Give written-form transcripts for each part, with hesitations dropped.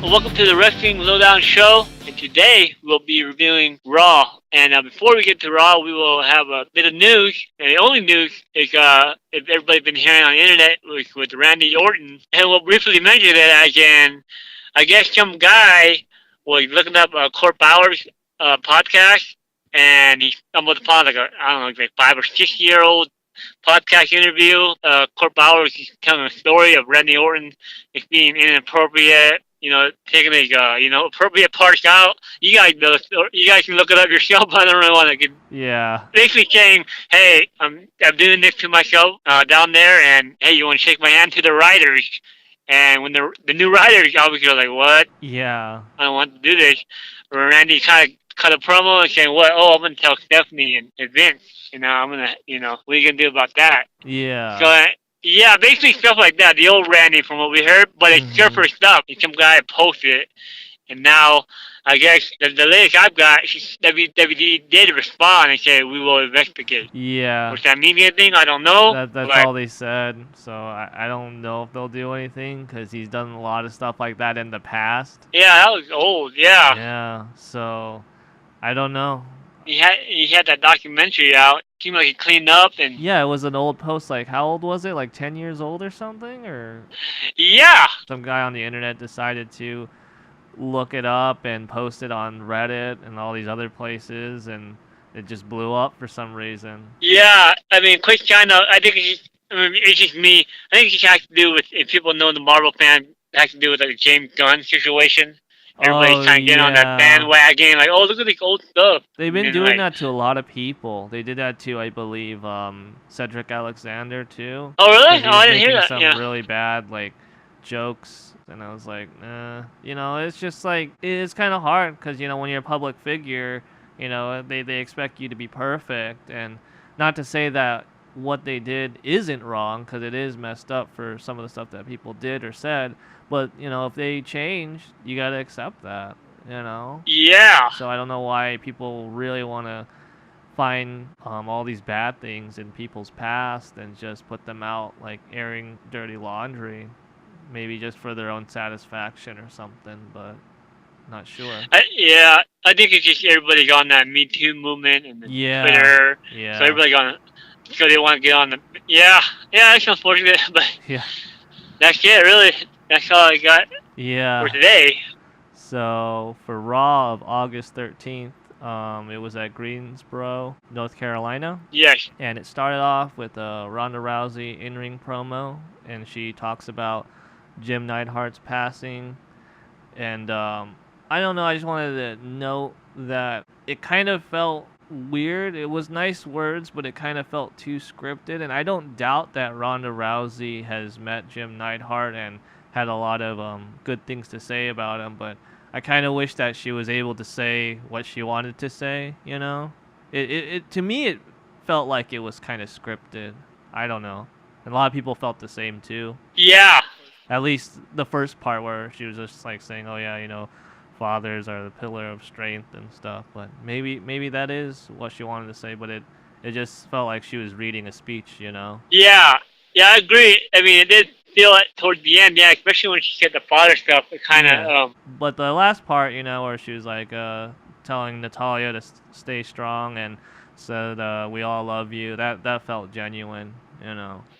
welcome to the Wrestling Lowdown Show. And today we'll be reviewing Raw. And before we get to Raw, we will have a bit of news. And the only news is if everybody's been hearing on the internet with Randy Orton. And we'll briefly mention it again. I guess some guy was looking up Court Bauer's podcast, and he stumbled upon like 5 or 6 year old podcast interview. Court Bauer was just telling a story of Randy Orton as being inappropriate, taking his, appropriate parts out. You guys know, you guys can look it up yourself. I don't really want to get. Yeah. Basically saying, hey, I'm doing this to myself down there, and hey, you want to shake my hand to the writers? And when the new writers obviously are like, what? Yeah. I don't want to do this. Randy kind of cut a promo and saying, what? Oh, I'm going to tell Stephanie and Vince. I'm going to, what are you going to do about that? Yeah. So, yeah, basically stuff like that. The old Randy from what we heard, but it's surfer stuff. And some guy posted it. And now, I guess, the latest I've got, WWE did respond and say, we will investigate. Yeah. Does that mean anything? I don't know. That's all they said. So I don't know if they'll do anything because he's done a lot of stuff like that in the past. Yeah, that was old, yeah. Yeah, so I don't know. He had that documentary out. Seemed like he cleaned up and. Yeah, it was an old post. Like, how old was it? Like 10 years old or something, or. Yeah. Some guy on the internet decided to look it up and post it on Reddit and all these other places, and it just blew up for some reason. Yeah, I mean, quick China. I think it's just me. I think it has to do with, if people know the Marvel fan, it has to do with like the James Gunn situation. Everybody's trying to get on that bandwagon, like, oh, look at this old stuff. They've been doing that to a lot of people. They did that to, I believe, Cedric Alexander, too. Oh, really? Oh, I didn't hear that. Some really bad, like, jokes. And I was like, it's just like, it's kind of hard because, when you're a public figure, they expect you to be perfect. And not to say that what they did isn't wrong, because it is messed up for some of the stuff that people did or said. But, if they change, you got to accept that, Yeah. So I don't know why people really want to find all these bad things in people's past and just put them out like airing dirty laundry. Maybe just for their own satisfaction or something, but not sure. I think it's just everybody got on that Me Too movement and the Twitter. Yeah. So everybody so they want to get on the. Yeah, it's unfortunate, but that's it, really. That's all I got for today. So for Raw of August 13th, it was at Greensboro, North Carolina. Yes. And it started off with a Ronda Rousey in-ring promo, and she talks about Jim Neidhart's passing. And I don't know, I just wanted to note that it kind of felt weird. It was nice words, but it kind of felt too scripted. And I don't doubt that Ronda Rousey has met Jim Neidhart and had a lot of good things to say about him, but I kind of wish that she was able to say what she wanted to say, It to me, it felt like it was kind of scripted. I don't know. And a lot of people felt the same, too. Yeah. At least the first part where she was just like saying, oh, yeah, fathers are the pillar of strength and stuff. But maybe that is what she wanted to say, but it just felt like she was reading a speech, Yeah, I agree. I mean, it did feel it towards the end, especially when she said the father stuff. It kind of. But the last part, where she was like telling Natalya to stay strong and said, we all love you, that felt genuine,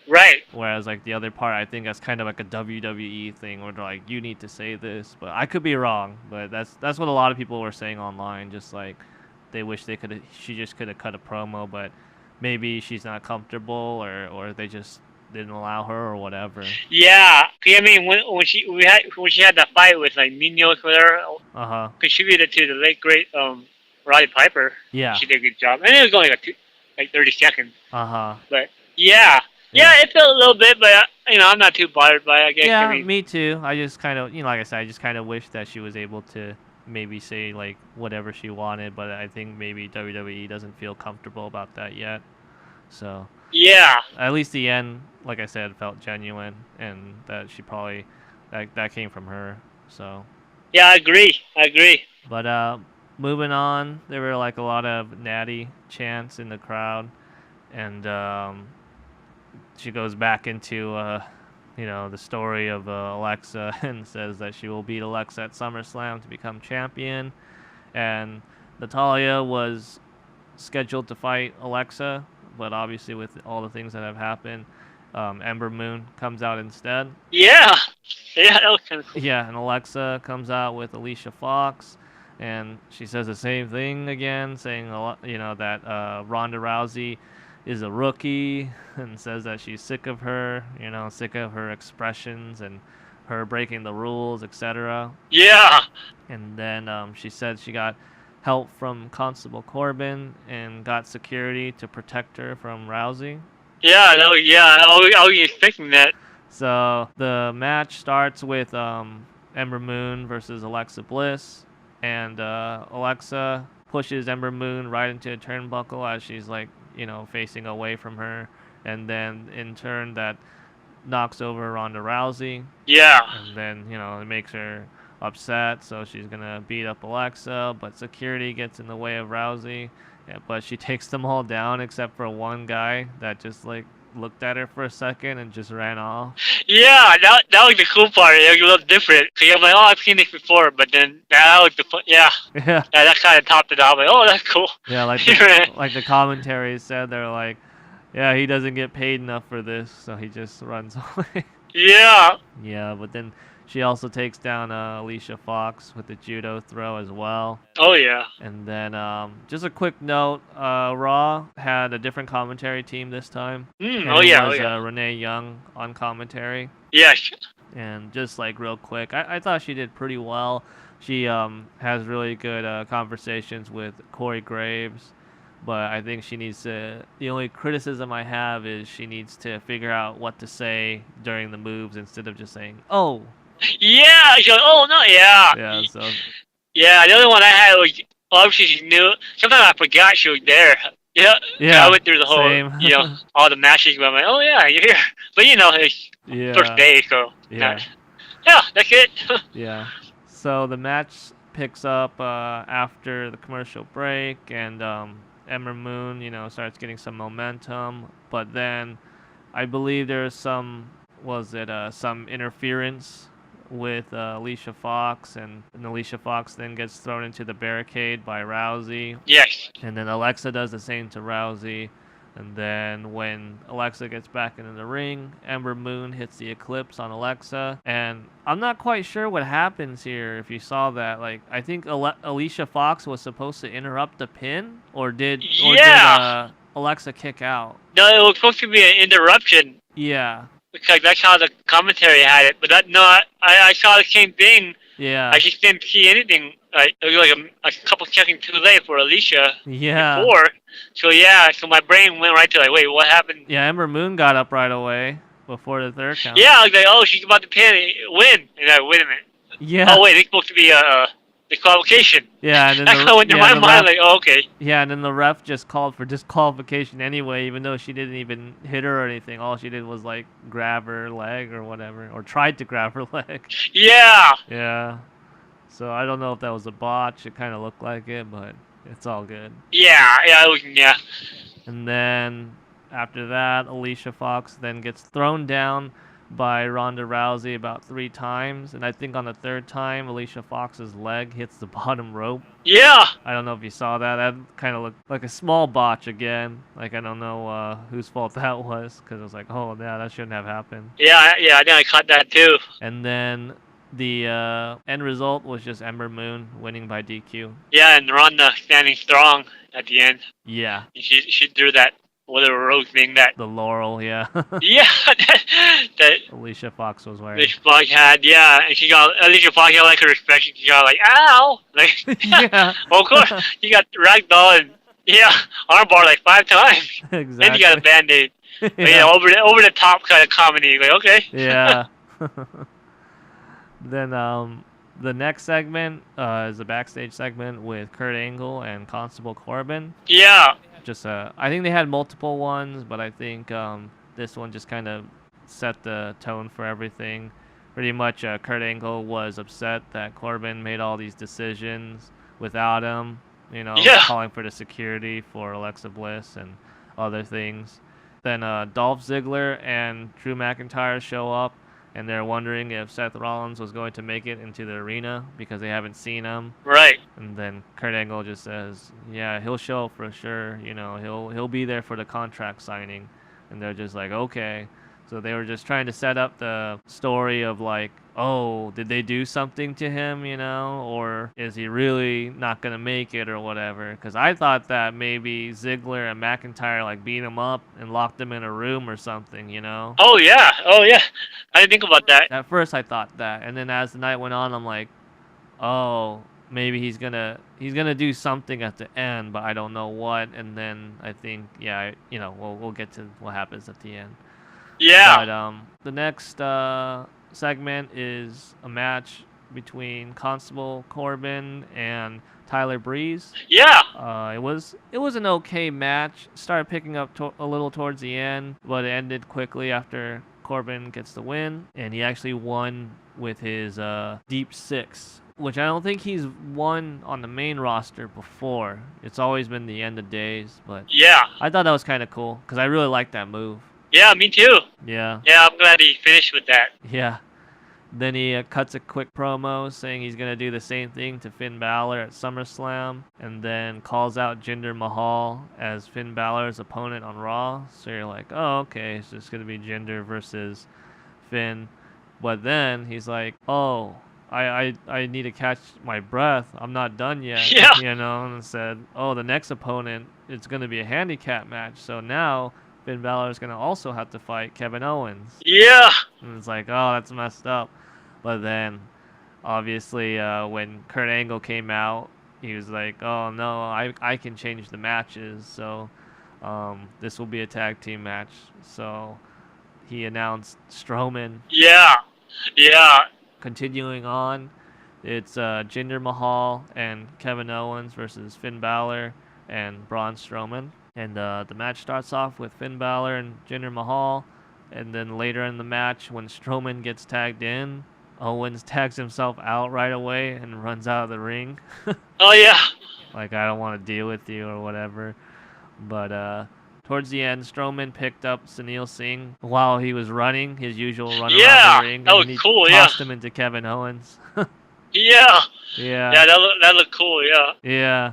Right. Whereas like the other part, I think that's kind of like a WWE thing where they're like, you need to say this, but I could be wrong. But that's what a lot of people were saying online, just like they wish she just could have cut a promo, but maybe she's not comfortable or they just didn't allow her or whatever. Yeah, I mean when she had that fight with like Munoz with her, contributed to the late great Roddy Piper. Yeah, she did a good job, and it was only like 30 seconds. But yeah, it felt a little bit, but I'm not too bothered by it. I guess. Yeah, me too. I just kind of like I said, I just kind of wish that she was able to maybe say like whatever she wanted, but I think maybe WWE doesn't feel comfortable about that yet. So. Yeah. At least the end, like I said, felt genuine, and that she probably that came from her. So. Yeah, I agree. But moving on, there were like a lot of Natty chants in the crowd, and she goes back into the story of Alexa and says that she will beat Alexa at SummerSlam to become champion. And Natalia was scheduled to fight Alexa, but obviously with all the things that have happened, Ember Moon comes out instead. Yeah, that was kind of cool. Yeah, and Alexa comes out with Alicia Fox, and she says the same thing again, saying that Ronda Rousey is a rookie, and says that she's sick of her, sick of her expressions and her breaking the rules, etc. Yeah. And then she said she got help from Constable Corbin and got security to protect her from Rousey. Yeah, I was expecting that. So the match starts with Ember Moon versus Alexa Bliss, and Alexa pushes Ember Moon right into a turnbuckle as she's facing away from her, and then in turn that knocks over Ronda Rousey. Yeah. And then it makes her upset, so she's gonna beat up Alexa, but security gets in the way of Rousey. Yeah, but she takes them all down except for one guy that just looked at her for a second and just ran off. Yeah, that was the cool part. It was a little different. Cause I'm like, oh, I've seen this before, but then that was the fun. Yeah. Yeah. That kind of topped it off. I'm like, oh, that's cool. Yeah, like the commentaries said, they're like, yeah, he doesn't get paid enough for this, so he just runs away. Yeah. Yeah, but then she also takes down Alicia Fox with the judo throw as well. Oh yeah. And then just a quick note, Raw had a different commentary team this time. And Oh it yeah. was Oh yeah. Renee Young on commentary. Yes. And just real quick, I thought she did pretty well. She has really good conversations with Corey Graves, but I think she needs to. The only criticism I have is she needs to figure out what to say during the moves instead of just saying, "Oh." Yeah. She's like, oh no. Yeah. Yeah. So. Yeah. The other one I had was obviously she knew. Sometimes I forgot she was there. Yeah. Yeah. I went through the whole, Same. all the matches, but I'm like, oh yeah, you're here. But it's Yeah. first day, so. Yeah. Yeah, that's it. Yeah. So the match picks up after the commercial break, and Ember Moon, starts getting some momentum. But then I believe there's some interference with Alicia Fox, and Alicia Fox then gets thrown into the barricade by Rousey. Yes. And then Alexa does the same to Rousey. And then when Alexa gets back into the ring, Ember Moon hits the Eclipse on Alexa. And I'm not quite sure what happens here if you saw that. I think Alicia Fox was supposed to interrupt the pin, or did Alexa kick out? No, it was supposed to be an interruption. Yeah. Because that's how the commentary had it. But I saw the same thing. Yeah. I just didn't see anything. It was a couple seconds too late for Alicia. Yeah. Before. So my brain went right to wait, what happened? Yeah, Ember Moon got up right away before the third count. Yeah, I was like, oh, she's about to win. And wait a minute. Yeah. Oh wait, it's supposed to be disqualification. Yeah, and then that kind of went through my mind, oh, okay. Yeah, and then the ref just called for disqualification anyway, even though she didn't even hit her or anything. All she did was grab her leg or whatever, or tried to grab her leg. Yeah. Yeah. So I don't know if that was a botch. It kind of looked like it, but it's all good. Yeah. And then after that, Alicia Fox then gets thrown down by Ronda Rousey about 3 times, and I think on the 3rd time, Alicia Fox's leg hits the bottom rope. Yeah. I don't know if you saw that. That kind of looked like a small botch again. I don't know whose fault that was, because it was oh yeah, that shouldn't have happened. Yeah, I think I caught that too. And then the end result was just Ember Moon winning by DQ. Yeah, and Ronda standing strong at the end. Yeah. She threw that whatever rose thing that. The laurel, yeah. Yeah, that Alicia Fox was wearing. Alicia Fox had, yeah, and Alicia Fox had her expression. She got ow, yeah. Well, of course, you got ragdoll and armbar 5 times. Exactly. Then you got a band-aid. Yeah. But over the top kind of comedy. Okay. Yeah. Then the next segment is a backstage segment with Kurt Angle and Constable Corbin. Yeah. I think they had multiple ones, but I think this one just kind of set the tone for everything. Pretty much, Kurt Angle was upset that Corbin made all these decisions without him, calling for the security for Alexa Bliss and other things. Then Dolph Ziggler and Drew McIntyre show up, and they're wondering if Seth Rollins was going to make it into the arena because they haven't seen him. Right. And then Kurt Angle just says, "Yeah, he'll show up for sure. He'll be there for the contract signing." And they're just like, "Okay." So they were just trying to set up the story of like, oh, did they do something to him, or is he really not gonna make it or whatever? Because I thought that maybe Ziggler and McIntyre like beat him up and locked him in a room or something. Oh yeah. Oh yeah. I didn't think about that. At first I thought that, and then as the night went on, I'm like, oh, maybe he's gonna do something at the end, but I don't know what. And then I think, yeah, we'll get to what happens at the end. Yeah. But the next segment is a match between Constable Corbin and Tyler Breeze. Yeah. It was an okay match. Started picking up a little towards the end, but it ended quickly after Corbin gets the win, and he actually won with his Deep Six, which I don't think he's won on the main roster before. It's always been the end of days, but Yeah. I thought that was kind of cool because I really liked that move. Yeah, me too. Yeah. Yeah, I'm glad he finished with that. Yeah. Then he cuts a quick promo saying he's going to do the same thing to Finn Balor at SummerSlam, and then calls out Jinder Mahal as Finn Balor's opponent on Raw. So you're like, oh, okay, it's just going to be Jinder versus Finn. But then he's like, oh, I need to catch my breath. I'm not done yet. Yeah. And said, oh, the next opponent, it's going to be a handicap match. So now Finn Balor is going to also have to fight Kevin Owens. Yeah. And it's like, oh, that's messed up. But then, obviously, when Kurt Angle came out, he was like, oh, no, I can change the matches. So this will be a tag team match. So he announced Strowman. Yeah. Yeah. Continuing on, it's Jinder Mahal and Kevin Owens versus Finn Balor and Braun Strowman. And the match starts off with Finn Balor and Jinder Mahal. And then later in the match, when Strowman gets tagged in, Owens tags himself out right away and runs out of the ring. Oh yeah. Like, I don't want to deal with you or whatever. But towards the end, Strowman picked up Sunil Singh while he was running, his usual run around the ring. That was cool, yeah. Tossed him into Kevin Owens. Yeah. Yeah. Yeah, that looked cool, yeah. Yeah.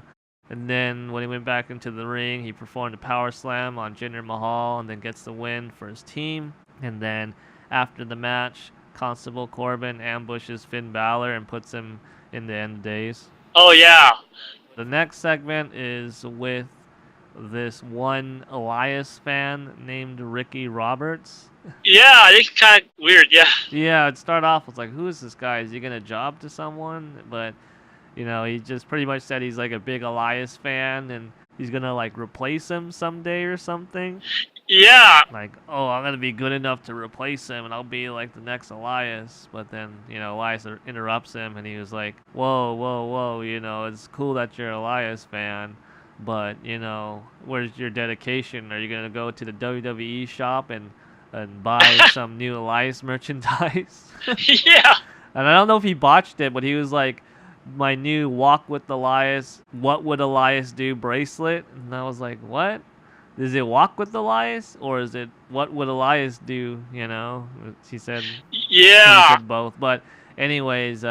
And then when he went back into the ring, he performed a power slam on Jinder Mahal and then gets the win for his team. And then after the match, Constable Corbin ambushes Finn Balor and puts him in the end days. Oh, yeah. The next segment is with this one Elias fan named Ricky Roberts. Yeah, it's kind of weird, yeah. Yeah, it started off with like, who is this guy? Is he going to job to someone? But he just pretty much said he's like a big Elias fan and he's going to like replace him someday or something. Yeah. Like, oh, I'm going to be good enough to replace him and I'll be like the next Elias. But then, Elias interrupts him and he was like, whoa, it's cool that you're an Elias fan. But, where's your dedication? Are you going to go to the WWE shop and buy some new Elias merchandise? Yeah. And I don't know if he botched it, but he was like, my new Walk with Elias, What Would Elias Do bracelet. And I was like, what? Is it Walk with Elias or is it What Would Elias Do? He said, yeah. He said both. But anyways,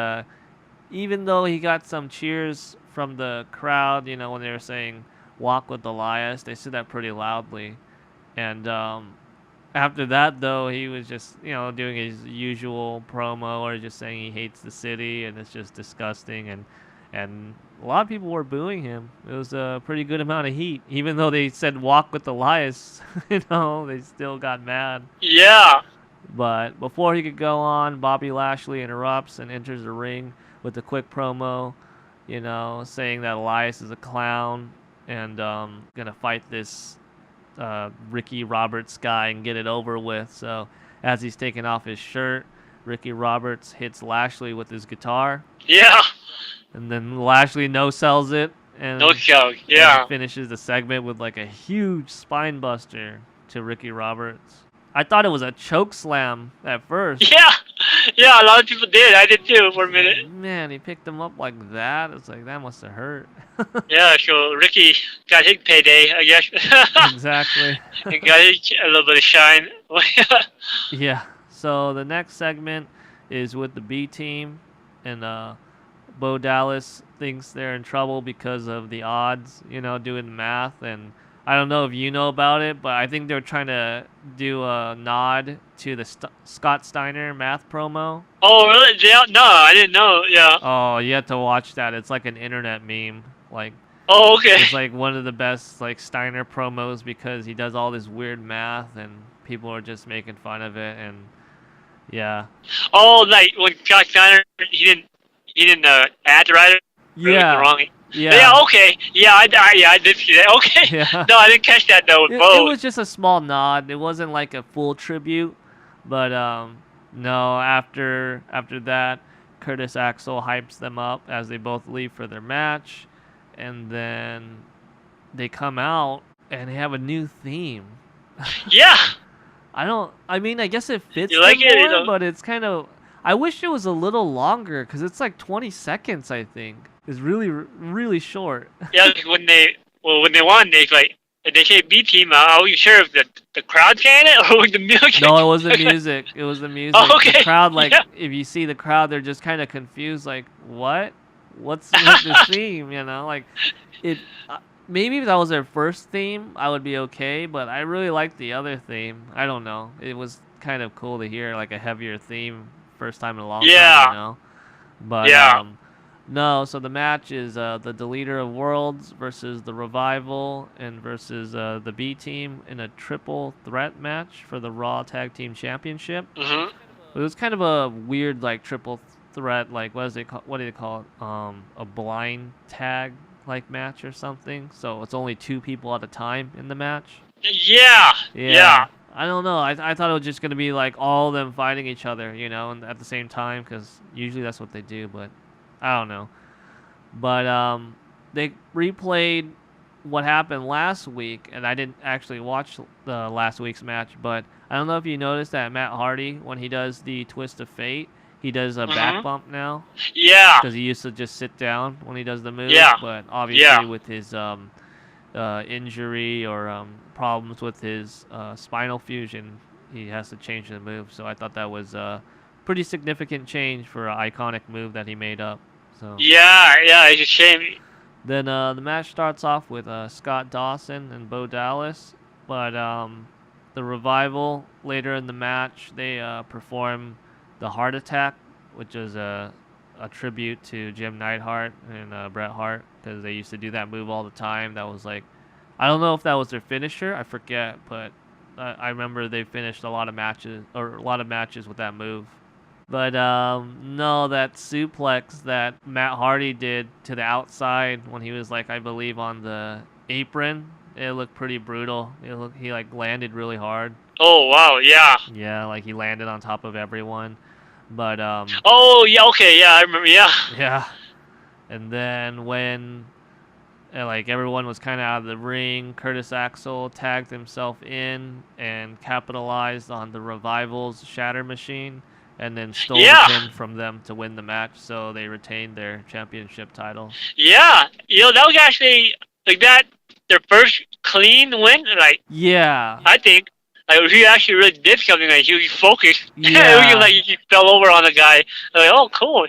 even though he got some cheers from the crowd, when they were saying Walk with Elias, they said that pretty loudly. And after that, though, he was just, doing his usual promo or just saying he hates the city and it's just disgusting. And a lot of people were booing him. It was a pretty good amount of heat. Even though they said Walk with Elias, they still got mad. Yeah. But before he could go on, Bobby Lashley interrupts and enters the ring with a quick promo, saying that Elias is a clown and gonna fight this Ricky Roberts guy and get it over with. So as he's taking off his shirt, Ricky Roberts hits Lashley with his guitar. Yeah. And then Lashley no-sells it. And no-sell, yeah. And finishes the segment with like a huge spine buster to Ricky Roberts. I thought it was a choke slam at first. Yeah. Yeah, a lot of people did. I did too for a minute. Man, he picked him up like that. It's like, that must have hurt. Yeah, so Ricky got his payday, I guess. Exactly. And got a little bit of shine. Yeah. So the next segment is with the B team, and Bo Dallas thinks they're in trouble because of the odds, doing the math. And I don't know if you know about it, but I think they're trying to do a nod to the Scott Steiner math promo. Oh, really? Yeah, no, I didn't know. Yeah. Oh, you have to watch that. It's like an internet meme. Like, Oh, okay. it's like one of the best like Steiner promos because he does all this weird math and people are just making fun of it. And yeah. Oh, like when Scott Steiner, he didn't add the writer. Yeah. Wrong. Yeah. Yeah. Okay. Yeah. I did see that. Okay. Yeah. No, I didn't catch that though. With Bo. It was just a small nod. It wasn't like a full tribute, but no. After that, Curtis Axel hypes them up as they both leave for their match, and then they come out and they have a new theme. Yeah. I mean, I guess it fits You like them it, more, but it's kind of. I wish it was a little longer because it's like 20 seconds. I think it's really, really short. Yeah, like when they won, they say B team. I wasn't sure if the crowd saying it or with the music. No, it was the music. It was the music. Oh, okay. The crowd, like, yeah. if you see the crowd, they're just kind of confused. Like, what? What's with this theme? Like it. Maybe if that was their first theme, I would be okay. But I really liked the other theme. I don't know. It was kind of cool to hear like a heavier theme first time in a long time. But yeah. No, so the match is the Deleter of Worlds versus the Revival and versus the B team in a triple threat match for the Raw Tag Team Championship. Mm-hmm. It was kind of a weird like triple threat, like what do they call it? A blind tag like match or something. So it's only 2 people at a time in the match. Yeah. I don't know. I thought it was just gonna be like all of them fighting each other, and at the same time, because usually that's what they do, but. I don't know. But they replayed what happened last week, and I didn't actually watch the last week's match, but I don't know if you noticed that Matt Hardy, when he does the Twist of Fate, he does a back bump now. Yeah. Because he used to just sit down when he does the move. Yeah. But obviously with his injury or problems with his spinal fusion, he has to change the move. So I thought that was a pretty significant change for an iconic move that he made up. So. Yeah, it's a shame. Then the match starts off with Scott Dawson and Bo Dallas, but the Revival later in the match they perform the Heart Attack, which is a tribute to Jim Neidhart and Bret Hart because they used to do that move all the time. That was like, I don't know if that was their finisher, I forget, but I remember they finished a lot of matches with that move. But no, that suplex that Matt Hardy did to the outside when he was like, I believe on the apron, it looked pretty brutal. He like landed really hard. Oh wow, yeah. Yeah, like he landed on top of everyone. But oh yeah, okay, yeah, I remember, yeah. Yeah. And then when like everyone was kind of out of the ring, Curtis Axel tagged himself in and capitalized on the Revival's Shatter Machine. And then stole the pin from them to win the match, so they retained their championship title. Yeah, that was actually like that their first clean win. Like, yeah, I think like he actually really did something. Like he was focused. Yeah, like he fell over on the guy. Like, oh, cool.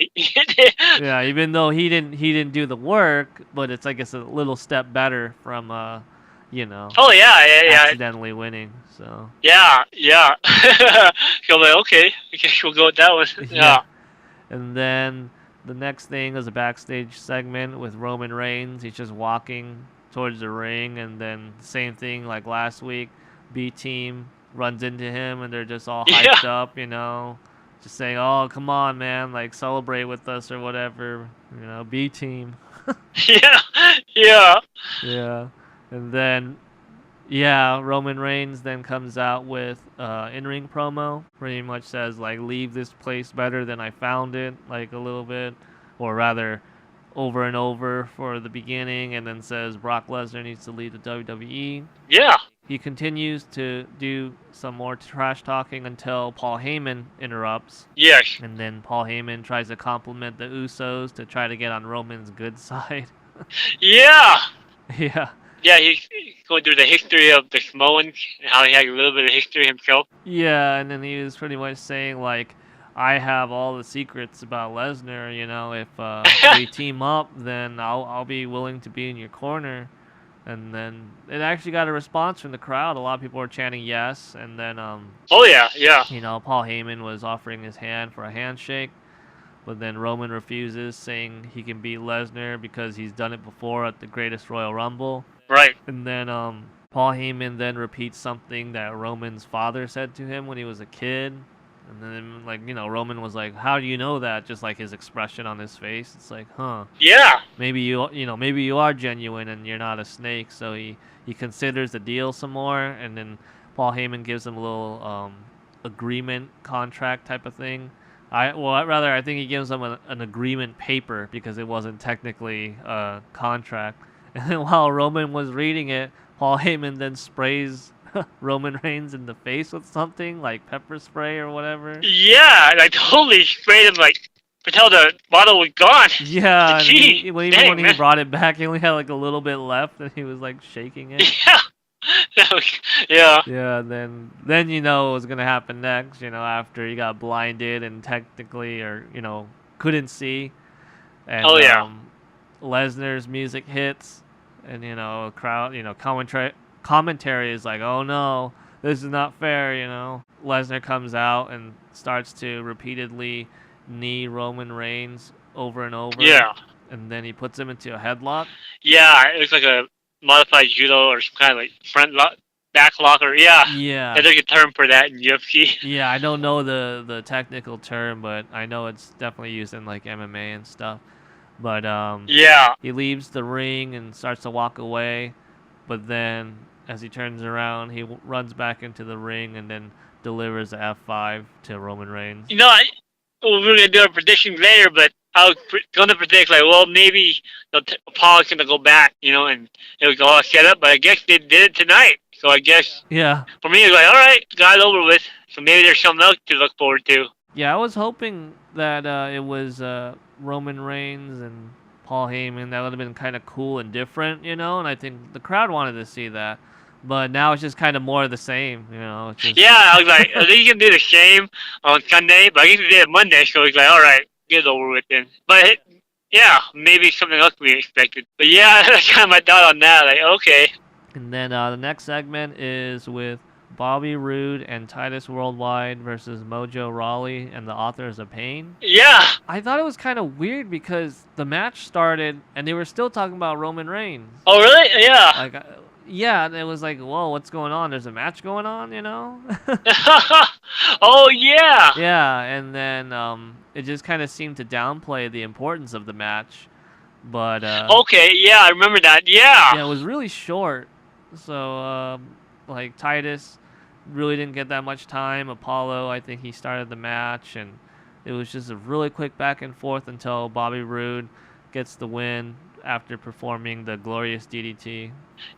Yeah, even though he didn't do the work, but it's like it's a little step better from Oh yeah. accidentally winning. So yeah. So like, okay, I guess we'll go with that one. Yeah. And then the next thing is a backstage segment with Roman Reigns. He's just walking towards the ring, and then same thing like last week. B team runs into him, and they're just all hyped up, just saying, "Oh, come on, man! Like celebrate with us or whatever." B team. Yeah. And then, Roman Reigns then comes out with in-ring promo. Pretty much says, like, leave this place better than I found it, like, a little bit. Or rather, over and over for the beginning, and then says Brock Lesnar needs to leave the WWE. Yeah. He continues to do some more trash talking until Paul Heyman interrupts. Yes. And then Paul Heyman tries to compliment the Usos to try to get on Roman's good side. Yeah. Yeah. Yeah, he's going through the history of the Samoans and how he had a little bit of history himself. Yeah, and then he was pretty much saying like, I have all the secrets about Lesnar. You know, if we team up, then I'll be willing to be in your corner. And then it actually got a response from the crowd. A lot of people were chanting yes. And then Oh yeah, yeah. you know, Paul Heyman was offering his hand for a handshake, but then Roman refuses, saying he can beat Lesnar because he's done it before at the Greatest Royal Rumble. Right. And then Paul Heyman then repeats something that Roman's father said to him when he was a kid. And then, like, you know, Roman was like, "How do you know that?" Just like his expression on his face. It's like, huh. Yeah. Maybe maybe you are genuine and you're not a snake. So he considers the deal some more, and then Paul Heyman gives him a little agreement contract type of thing. I think he gives him an agreement paper because it wasn't technically a contract. And then while Roman was reading it, Paul Heyman then sprays Roman Reigns in the face with something like pepper spray or whatever. Yeah, and I totally sprayed him like until the bottle was gone. Yeah, and Gee, even dang, when he man. brought it back, he only had like a little bit left, and he was like shaking it. Yeah. Yeah. Yeah, then you know what was gonna happen next. You know, after he got blinded and technically, or you know, couldn't see, and Oh yeah. Lesnar's music hits, and you know, crowd, you know, commentary is like, oh no, this is not fair. You know, Lesnar comes out and starts to repeatedly knee Roman Reigns over and over. Yeah. And then he puts him into a headlock. Yeah, it looks like a modified judo or some kind of like front lock, back locker. Yeah. Yeah. There's a term for that in UFC. Yeah, I don't know the technical term, but I know it's definitely used in like MMA and stuff. But Yeah. he leaves the ring and starts to walk away, but then as he turns around, he runs back into the ring and then delivers the F5 to Roman Reigns. You know, we're gonna do our predictions later, but I was gonna predict like, well, maybe Paul's gonna go back, you know, and it was all set up. But I guess they did it tonight, so I guess Yeah. for me, it's like, all right, got it over with. So maybe there's something else to look forward to. Yeah, I was hoping that it was Roman Reigns and Paul Heyman. That would have been kind of cool and different, you know, and I think the crowd wanted to see that. But now it's just kind of more of the same, you know. It's just... Yeah, I was like, I think you can do the same on Sunday, but I guess we did it Monday, so it's like, all right, get it over with then. But yeah, maybe something else we expected. But yeah, that's kind of my thought on that. Like, okay. And then the next segment is with Bobby Roode and Titus Worldwide versus Mojo Rawley and the Authors of Pain. Yeah. I thought it was kind of weird because the match started and they were still talking about Roman Reigns. Oh, really? Yeah. Like, yeah, and it was like, whoa, what's going on? There's a match going on, you know? Oh, yeah. Yeah, and then it just kind of seemed to downplay the importance of the match. But okay, yeah, I remember that. Yeah. yeah, it was really short. So like Titus really didn't get that much time. Apollo, I think he started the match, and it was just a really quick back and forth until Bobby Roode gets the win after performing the glorious DDT.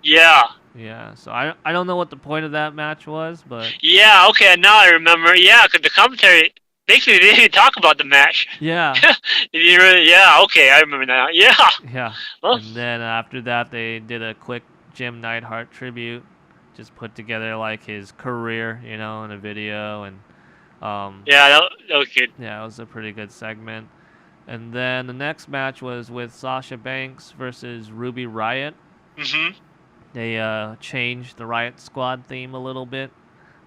Yeah. Yeah, so I don't know what the point of that match was, but Yeah, okay, now I remember. Yeah, because the commentary, basically, they didn't even talk about the match. yeah, They didn't really, yeah, okay, I remember now. Yeah. yeah. Well, And then after that, they did a quick Jim Neidhart tribute, just put together like his career, you know, in a video, and yeah, that was good. yeah, it was a pretty good segment. And then the next match was with Sasha Banks versus Ruby Riott. Mm-hmm. They changed the Riot Squad theme a little bit.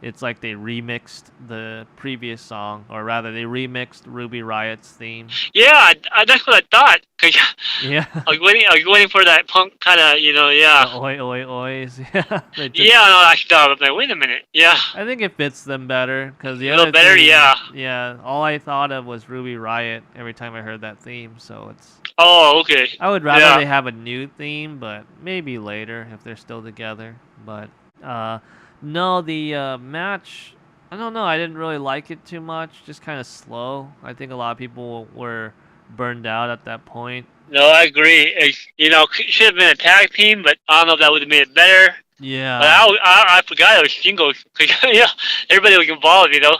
It's like they remixed the previous song, or rather, they remixed Ruby Riott's theme. Yeah, that's what I thought. 'Cause Yeah. I was waiting for that punk kind of, you know, The yeah. oi oi ois. Yeah. They just- Yeah, no, that stuff. I'm like, wait a minute. Yeah. I think it fits them better because the A little other better, theme, yeah. Yeah. All I thought of was Ruby Riott every time I heard that theme, so it's. Oh, okay. I would rather Yeah. they have a new theme, but maybe later if they're still together. But no, the match, I don't know. I didn't really like it too much. Just kind of slow. I think a lot of people were burned out at that point. No, I agree. You know, it should have been a tag team, but I don't know if that would have made it better. Yeah. But I forgot it was singles. 'Cause, yeah, everybody was involved, you know.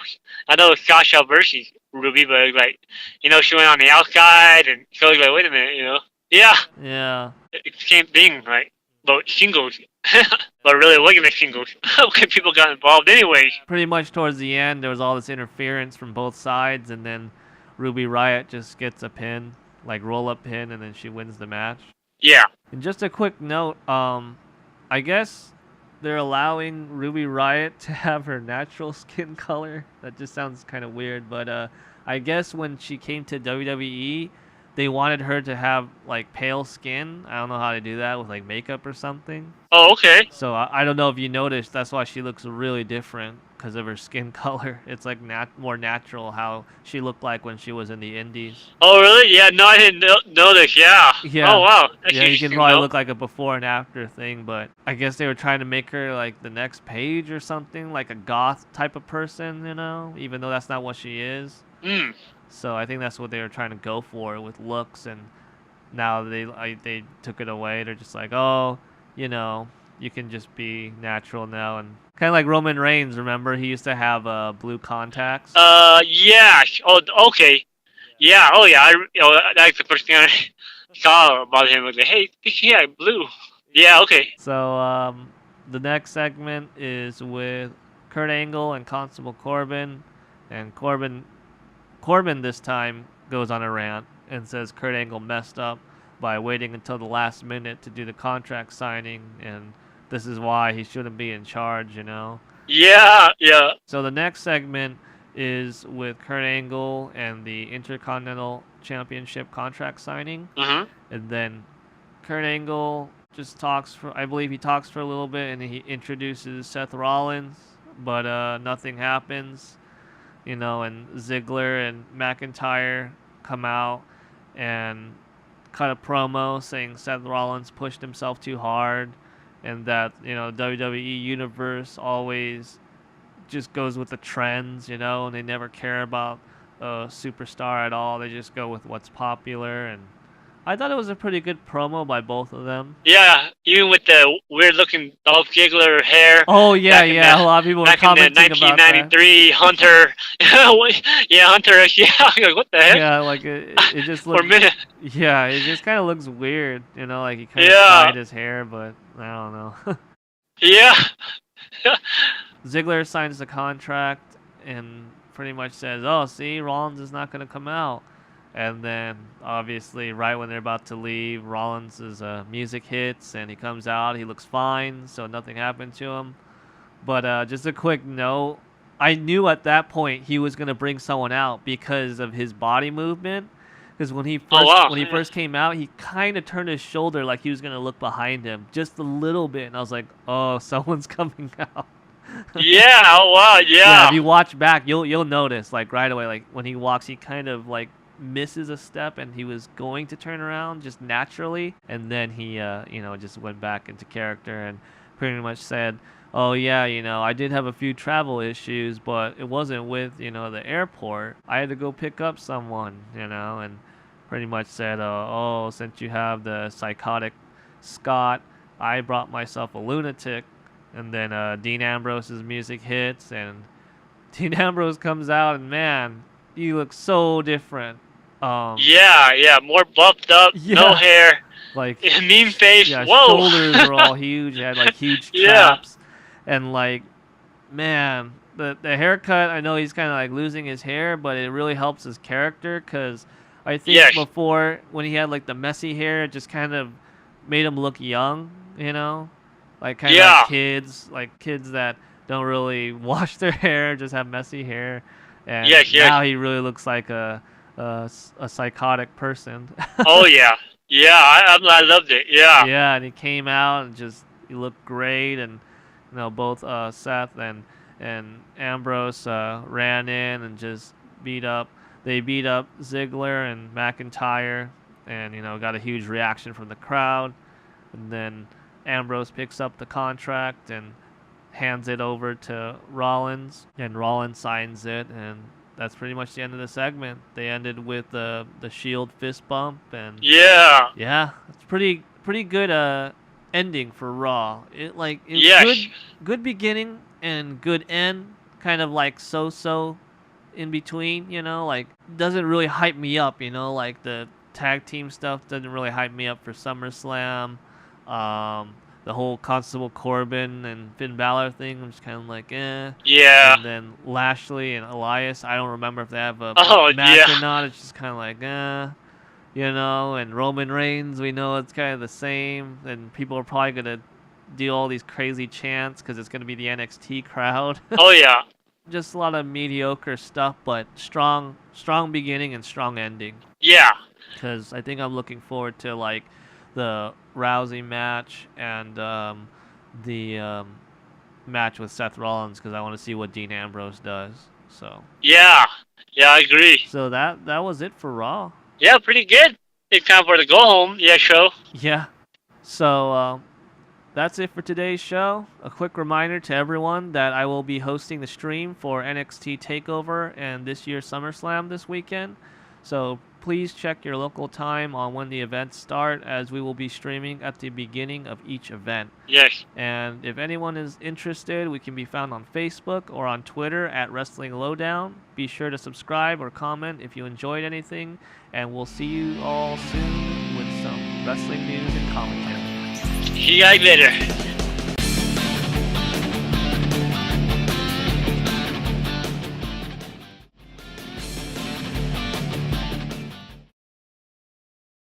I know it was Sasha versus Ruby, but it was like, you know, she went on the outside, and so I was like, wait a minute, you know. Yeah, Yeah. it's the same thing, right? about singles. But really, it wasn't a singles. Okay, people got involved anyways. Pretty much towards the end, there was all this interference from both sides, and then Ruby Riott just gets a pin, like roll up pin, and then she wins the match. Yeah. And just a quick note, I guess they're allowing Ruby Riott to have her natural skin color. That just sounds kind of weird, but I guess when she came to WWE, they wanted her to have like pale skin. I don't know how to do that with like makeup or something. Oh, okay. So I don't know if you noticed, that's why she looks really different because of her skin color. It's like more natural how she looked like when she was in the Indies. Oh, really? Yeah, no, I didn't know this. Yeah. Yeah. Oh, wow. That's Yeah, you can interesting, probably though. look like a before and after thing, but I guess they were trying to make her like the next Paige or something, like a goth type of person, you know, even though that's not what she is. Mm. So I think that's what they were trying to go for with looks, and now they took it away. They're just like, oh, you know, you can just be natural now, and kind of like Roman Reigns. Remember, he used to have blue contacts. Yeah. Oh, okay. Yeah. Oh, yeah. That's the first thing I saw about him. Was like, hey, yeah, blue. Yeah. Okay. So the next segment is with Kurt Angle and Constable Corbin, and Corbin this time goes on a rant and says Kurt Angle messed up by waiting until the last minute to do the contract signing, and this is why he shouldn't be in charge, you know. Yeah. Yeah. So the next segment is with Kurt Angle and the Intercontinental Championship contract signing, and then Kurt Angle just talks for, I believe he talks for a little bit, and he introduces Seth Rollins, but nothing happens, you know, and Ziggler and McIntyre come out and cut a promo saying Seth Rollins pushed himself too hard, and that, you know, WWE Universe always just goes with the trends, you know, and they never care about a superstar at all. They just go with what's popular, and I thought it was a pretty good promo by both of them. Yeah, even with the weird-looking Dolph Ziggler hair. Oh yeah, yeah. A lot of people were commenting back in the about that. 1993 Hunter. Yeah, Hunter. Yeah, like, what the heck? Yeah, like it just For looked. a minute. Yeah, it just kind of looks weird, you know, like he kind of Yeah. dyed his hair, but I don't know. Yeah. Ziggler signs the contract and pretty much says, "Oh, see, Rollins is not going to come out." And then, obviously, right when they're about to leave, Rollins' music hits and he comes out. He looks fine, so nothing happened to him. But just a quick note, I knew at that point he was going to bring someone out because of his body movement. Because when he first came out, he kind of turned his shoulder like he was going to look behind him just a little bit. And I was like, oh, someone's coming out. Yeah, oh wow, Yeah, if you watch back, you'll notice, like, right away, like, when he walks, he kind of, like, misses a step, and he was going to turn around just naturally, and then he, you know, just went back into character and pretty much said, oh, yeah, you know, I did have a few travel issues, but it wasn't with, you know, the airport. I had to go pick up someone, you know, and pretty much said, oh, since you have the psychotic Scott, I brought myself a lunatic. And then Dean Ambrose's music hits, and Dean Ambrose comes out, and man, he looks so different. Yeah, more buffed up, no hair, like mean face. Yeah, whoa. Shoulders were all huge. He had like huge traps, and like, man, the haircut. I know he's kind of like losing his hair, but it really helps his character because I think before when he had like the messy hair, it just kind of made him look young, you know. Like kind of like kids that don't really wash their hair, just have messy hair, and now he really looks like a psychotic person. Oh yeah, I loved it. Yeah. Yeah, and he came out and he looked great, and you know both Seth and Ambrose ran in and just beat up Ziggler and McIntyre, and you know got a huge reaction from the crowd, and then Ambrose picks up the contract and hands it over to Rollins, and Rollins signs it, and that's pretty much the end of the segment. They ended with the Shield fist bump, and yeah, it's pretty good ending for Raw. Good beginning and good end, kind of like so in between, you know, like doesn't really hype me up, you know, like the tag team stuff doesn't really hype me up for SummerSlam. the whole Constable Corbin and Finn Balor thing. I'm just kind of like, eh. Yeah. And then Lashley and Elias, I don't remember if they have a Oh, match yeah. or not. It's just kind of like, you know. And Roman Reigns, we know it's kind of the same. And people are probably gonna do all these crazy chants because it's gonna be the NXT crowd. Oh, yeah. Just a lot of mediocre stuff, but strong beginning and strong ending. Yeah. Because I think I'm looking forward to like the Rousey match and the match with Seth Rollins because I want to see what Dean Ambrose does. So Yeah. Yeah, I agree. so that was it for Raw. Yeah, pretty good. It's time for the go home. Yeah, show. Yeah. So that's it for today's show. A quick reminder to everyone that I will be hosting the stream for NXT TakeOver and this year's SummerSlam this weekend. So please check your local time on when the events start, as we will be streaming at the beginning of each event. Yes. And if anyone is interested, we can be found on Facebook or on Twitter at Wrestling Lowdown. Be sure to subscribe or comment if you enjoyed anything, and we'll see you all soon with some wrestling news and commentary. See you guys later.